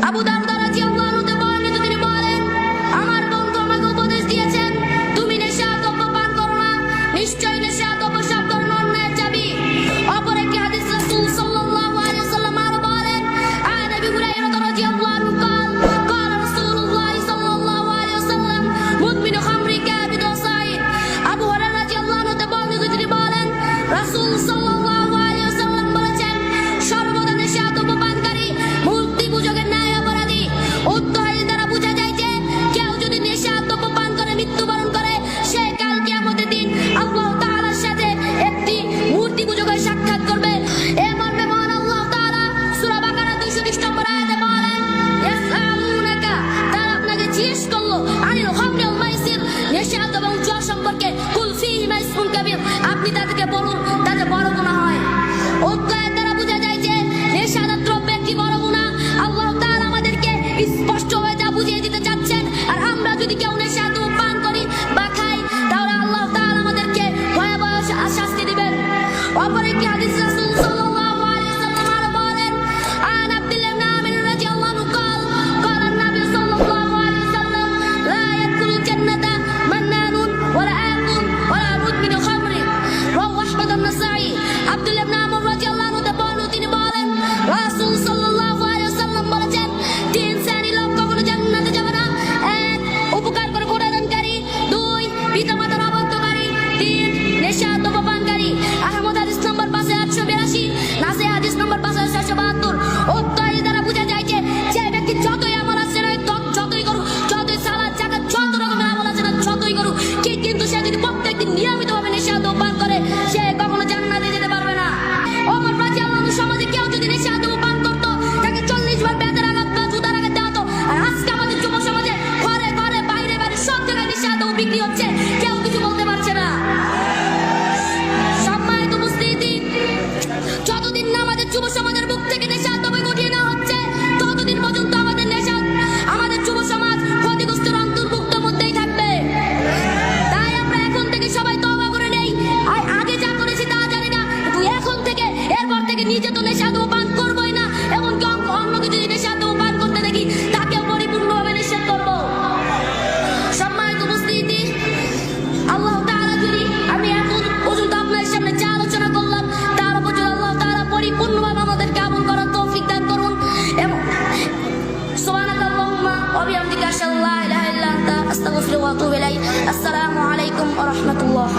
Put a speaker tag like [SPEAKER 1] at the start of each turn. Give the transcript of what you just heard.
[SPEAKER 1] আবু দারদা রাদিয়াল্লাহু আনহু বর্ণিত, তিনি বলেন, আমার বন্ধু আমাকে উপদেশ দিয়েছেন, তুমি নেশাদ্রব্য পান করো না, নিশ্চয়ই নেশাদ্রব্য সব ধরনের অন্যায়ের চাবি। অপর একটি হাদিস রাসূল সাল্লাল্লাহু আলাইহি ওয়াসাল্লাম আরো বলেন, আন আবি হুরায়রা রাদিয়াল্লাহু আনহু قال رسول الله صلى الله عليه وسلم مدمن خمر كابد وصائد। আবু হুরায়রা রাদিয়াল্লাহু আনহু বর্ণিত, তিনি বলেন, রাসূল সাল্লাল্লাহু আলাইহি ওয়াসাল্লাম বলেছেন, সর্বদা নেশাদ্রব্য পানকারী মূর্তি পূজকের ন্যায় অপরাধী। উক্ত হাদিস দ্বারা বোঝা যায় যে কেউ যদি নেশাদ্রব্য পান করে মৃত্যুবরণ করে, সে কাল কিয়ামতের দিন আল্লাহ তাআলার সাথে একটি মূর্তি পূজকের সাক্ষাৎ করবে। এ মর্মে মহান আল্লাহ তাআলা সূরা বাকারা 230 নম্বর আয়াতে বলেন, ইয়াসআলুনাকা, তারা আপনাকে জিজ্ঞেস করলো, আনিল খামরি ওয়াল মাইসির, নেশাদ্রব্য এবং জুয়া সম্পর্কে, কুল ফীহিমা ইসমুন কাবীর, আপনি তাদেরকে বলুন তাতে বড় গুনাহ হয়। উক্ত আয়াত দ্বারা বোঝা যায় যে নেশাদ্রব্য একটি বড় গুনাহ। আল্লাহ তাআলা আমাদেরকে স্পষ্টভাবে যা বুঝিয়ে দিতে চাচ্ছেন। আর আমরা যদি কেউ নেশাদ্রব্য পান করি বা খাই, তাহলে আল্লাহ তাআলা আমাদেরকে ভয়াবহ শাস্তি দিবেন। অপর একটি হাদিস রাসূল সাল্লাল্লাহু আলাইহি ওয়াসাল্লাম আরো বলেন, আন আব্দুল্লাহ ইবনে আমির রাদিয়াল্লাহু আনহু قال النبي صلى الله عليه وسلم لا يدخل الجنة منان ولا آكل ولا مدمن خمر। رواه أحمد النسائي। আব্দুল্লাহ ইবনে আমর রাদিয়াল্লাহু আনহু বর্ণিত, তিনি বলেন, রাসূল সাল্লাল্লাহু আলাইহি ওয়াসাল্লাম বলেছেন, তিন শ্রেণীর লোক কখনো জান্নাতে যাবে না। এক, উপকার করে ক্ষুধাদানকারী। দুই, পিতামাতার অবাধ্যকারী। তিন, নেশাদ্রব্য পানকারী। আহমদ হাদিস নম্বর 5882, নাসাই হাদিস নম্বর 5672। উক্ত হাদিস দ্বারা বোঝা যায় যে ব্যক্তি যতই আমল আছে না, যতই করুক, যতই সালাত যাকাত যত রকমের আমল আছে না যতই করুক, কিন্তু সে যদি প্রত্যেকদিন নিয়মিতভাবে নেশাদ্রব্য পান করে, সে কখনো জান্নাতে যেতে পারবে না। ওমর রাদিয়াল্লাহু আনহু সমাজে কেউ যদি নেশাদ্রব্য পান করতো, তাকে 40 বার বেতের আঘাত বা জুতার আঘাত দেওয়া হতো। আর আজকে আমাদের যুব সমাজে ঘরে ঘরে বাইরে বাইরে সব জায়গায় নেশাদ্রব্য বিক্রি হচ্ছে, কেউ কিছু বলতে পারছে না। সম্মানিত উপস্থিতি, যতদিন না আমাদের যুব সমাজের মুখ থেকে নেশাদ্রব্য উঠিয়ে নেওয়া হচ্ছে, ততদিন পর্যন্ত আমাদের যুব সমাজ ক্ষতিগ্রস্তের অন্তর্ভুক্ত মধ্যেই থাকবে। তাই আমরা এখন থেকে সবাই তওবা করে নেই। আগে যা করেছি তা জানি না, কিন্তু এখন থেকে এরপর থেকে নিজে তো নেশাদ্রব্য পান করবোই না, এমনকি অন্যকে যদি নেশাদ্রব্য পান করতে দেখি, তাকে পরিপূর্ণভাবে নিষেধ করব। সম্মানিত উপস্থিতি, আল্লাহ তাআলা যদি আমি এখন পর্যন্ত আপনাদের সামনে যা আলোচনা করলাম, তার উপর যদি আল্লাহ তাআলা পরিপূর্ণভাবে আমাদেরকে আমল করার তৌফিক দান করুন। এবং সুবহানাকাল্লাহুম্মা ওয়া বিহামদিকা আশহাদু আল্লা ইলাহা ইল্লা আনতা আস্তাগফিরুকা ওয়া আতুবু ইলাইক। আসসালামু আলাইকুম ওয়া রাহমাতুল্লাহ।